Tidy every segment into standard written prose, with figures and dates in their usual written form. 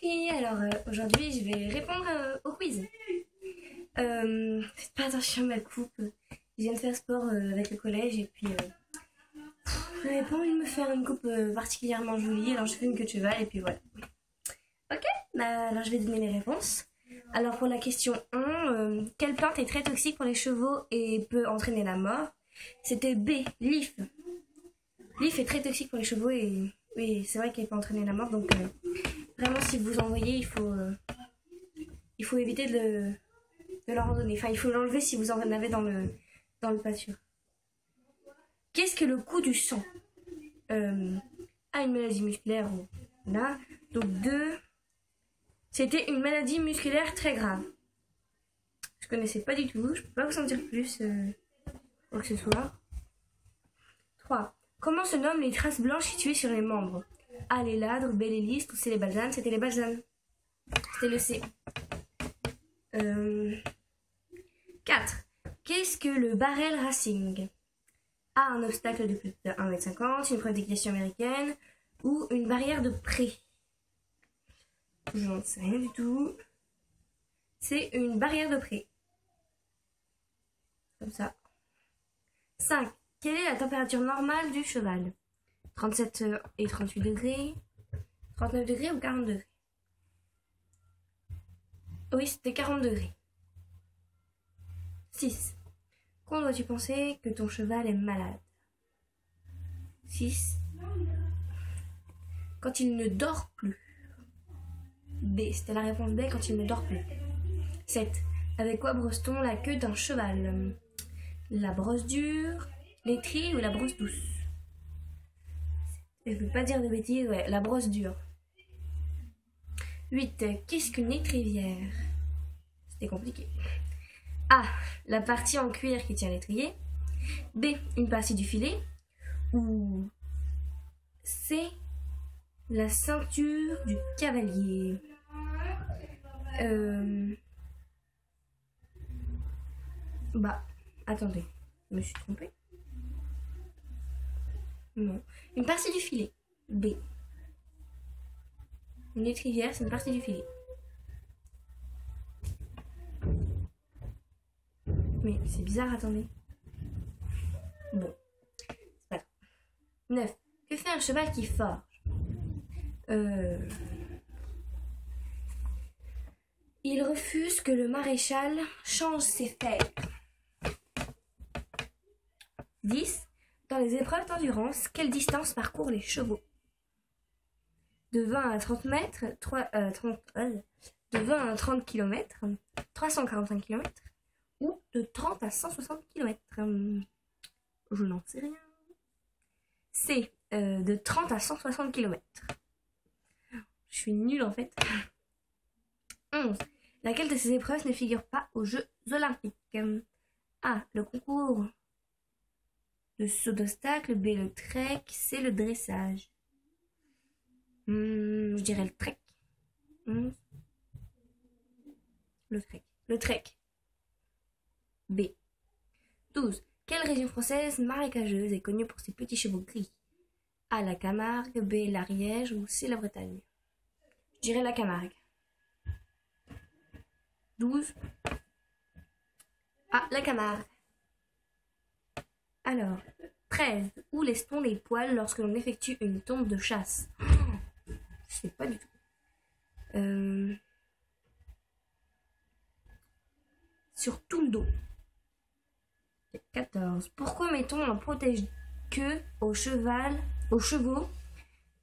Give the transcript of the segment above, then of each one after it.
Alors aujourd'hui je vais répondre au quiz. Faites pas attention à ma coupe. Je viens de faire sport avec le collège et puis j'avais pas envie de me faire une coupe particulièrement jolie, alors je fais une queue de cheval et puis voilà. Ok, alors je vais donner les réponses. Alors pour la question 1, quelle plante est très toxique pour les chevaux et peut entraîner la mort? C'était B, l'if. L'if est très toxique pour les chevaux et oui, c'est vrai qu'elle peut entraîner la mort, donc vraiment si vous en voyez, il faut éviter de leur en donner. Enfin, il faut l'enlever si vous en avez dans le pâture. Qu'est-ce que le coût du sang? A, une maladie musculaire ou là. Donc 2, c'était une maladie musculaire très grave. Je connaissais pas du tout, je peux pas vous en dire plus quoi que ce soit. 3. Comment se nomment les traces blanches situées sur les membres? A, les ladres, B, les listes ou C, les balsanes? C'était les balsanes. C'était le C. 4. Qu'est-ce que le barrel racing? A, un obstacle de plus de 1,50 m, une preuve d'équitation américaine ou une barrière de pré? Je n'en sais rien du tout. C'est une barrière de pré. Comme ça. 5. Quelle est la température normale du cheval? 37 et 38 degrés, 39 degrés ou 40 degrés? Oui, c'était 40 degrés. 6. Quand dois-tu penser que ton cheval est malade? 6. Quand il ne dort plus. B, c'était la réponse B, quand il ne dort plus. 7. Avec quoi brosse-t-on la queue d'un cheval? La brosse dure, l'étrille ou la brosse douce? Je ne veux pas dire de bêtises, ouais, la brosse dure. 8. Qu'est-ce qu'une étrivière? C'était compliqué. A, la partie en cuir qui tient l'étrier. B, une partie du filet. Ou C, la ceinture du cavalier. Attendez, je me suis trompée. Non, une partie du filet. B. Une étrivière, c'est une partie du filet. Mais c'est bizarre, attendez. Bon, c'est pas grave. 9. Que fait un cheval qui forge? Il refuse que le maréchal change ses fers. 10. Dans les épreuves d'endurance, quelle distance parcourent les chevaux? De 20 à 30 mètres, de 20 à 30 km, 345 km, ou de 30 à 160 km. Je n'en sais rien. C, de 30 à 160 km. Je suis nulle en fait. 11. Laquelle de ces épreuves ne figure pas aux Jeux Olympiques? A, le concours de saut d'obstacle, B, le trek, C, le dressage. Je dirais le trek. Le trek. Le trek. B. 12. Quelle région française marécageuse est connue pour ses petits chevaux gris? A, la Camargue, B, l'Ariège ou C, la Bretagne? Je dirais la Camargue. 12. Ah, la Camargue. Alors, 13. Où laisse-t-on les poils lorsque l'on effectue une tonte de chasse? Je sais pas du tout. Sur tout le dos. 14. Pourquoi mettons un protège-queue aux chevaux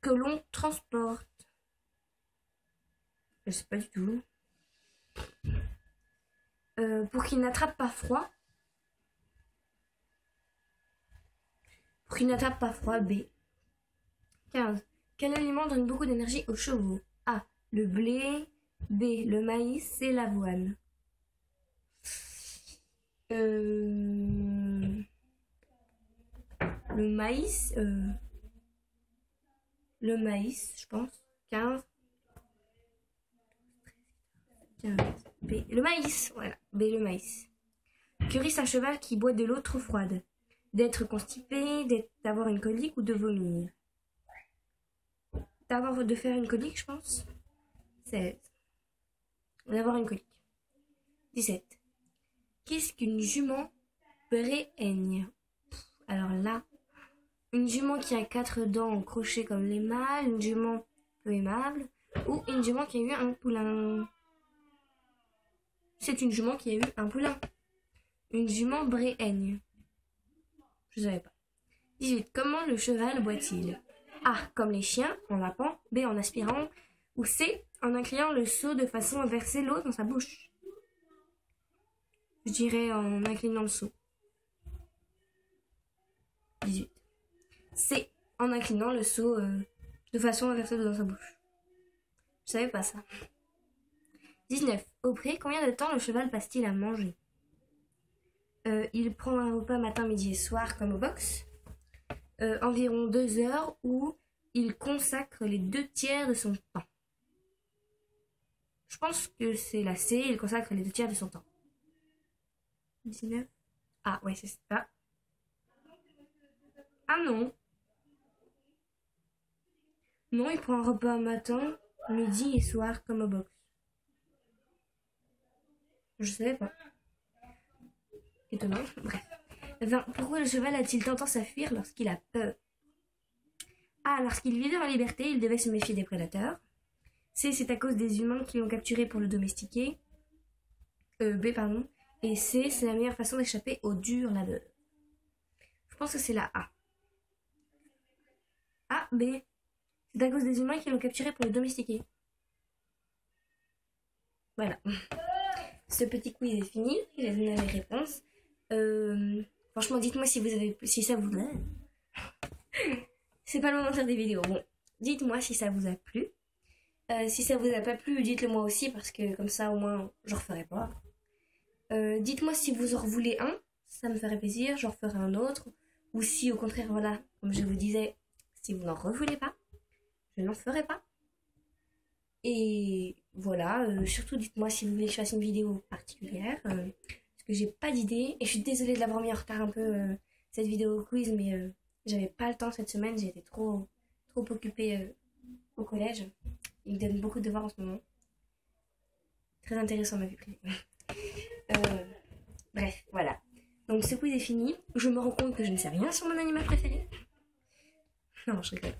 que l'on transporte? Je sais pas du tout. Pour qu'ils n'attrapent pas froid. Pour qu'ils n'attrapent pas froid, B. 15. Quel aliment donne beaucoup d'énergie aux chevaux? A, le blé. B, le maïs. C, l'avoine. Le maïs. Le maïs, je pense. 15. 15. B, le maïs. Voilà. B, le maïs. Que risque un cheval qui boit de l'eau trop froide? D'être constipé, d'avoir une colique ou de vomir? De faire une colique, je pense. 16. D'avoir une colique. 17. Qu'est-ce qu'une jument préaigne? Alors là, une jument qui a 4 dents crochées comme les mâles, une jument peu aimable, ou une jument qui a eu un poulain. C'est une jument qui a eu un poulain. Une jument préaigne. Je ne savais pas. 18. Comment le cheval boit-il? A. Comme les chiens, en lapant. B. En aspirant. Ou C. En inclinant le seau de façon à verser l'eau dans sa bouche. Je dirais en inclinant le seau. 18. C. En inclinant le seau de façon à verser l'eau dans sa bouche. Je savais pas ça. 19. Au pré, combien de temps le cheval passe-t-il à manger? Il prend un repas matin, midi et soir comme au box. Environ 2 heures où il consacre les 2/3 de son temps. Je pense que c'est la C, il consacre les 2/3 de son temps. 19. Ah ouais, c'est ça. Ah non. Non, il prend un repas matin, midi et soir comme au box. Je savais pas. Étonnant. Bref. 20. Pourquoi le cheval a-t-il tendance à fuir lorsqu'il a peur? A. Lorsqu'il vivait en liberté, il devait se méfier des prédateurs. C. C'est à cause des humains qui l'ont capturé pour le domestiquer. B. Pardon. Et C. C'est la meilleure façon d'échapper au dur labeur. Je pense que c'est la A. A. B. C'est à cause des humains qui l'ont capturé pour le domestiquer. Voilà. Ce petit quiz est fini. J'ai donné les réponses. Franchement, dites-moi si ça vous... C'est pas le moment de faire des vidéos. Bon, dites-moi si ça vous a plu. Si ça vous a pas plu, dites-le moi aussi parce que comme ça au moins je referai pas. Dites-moi si vous en voulez un, ça me ferait plaisir, j'en referai un autre. Ou si au contraire, voilà, comme je vous disais, si vous n'en revoulez pas, je n'en ferai pas. Et voilà, surtout dites-moi si vous voulez que je fasse une vidéo particulière. Parce que j'ai pas d'idée. Et je suis désolée de l'avoir mis en retard un peu cette vidéo quiz, mais j'avais pas le temps cette semaine, j'étais trop occupée au collège. Il me donne beaucoup de devoirs en ce moment. Très intéressant ma vie privée. Bref, voilà. Donc ce quiz est fini. Je me rends compte que je ne sais rien sur mon animal préféré. Non, je rigole.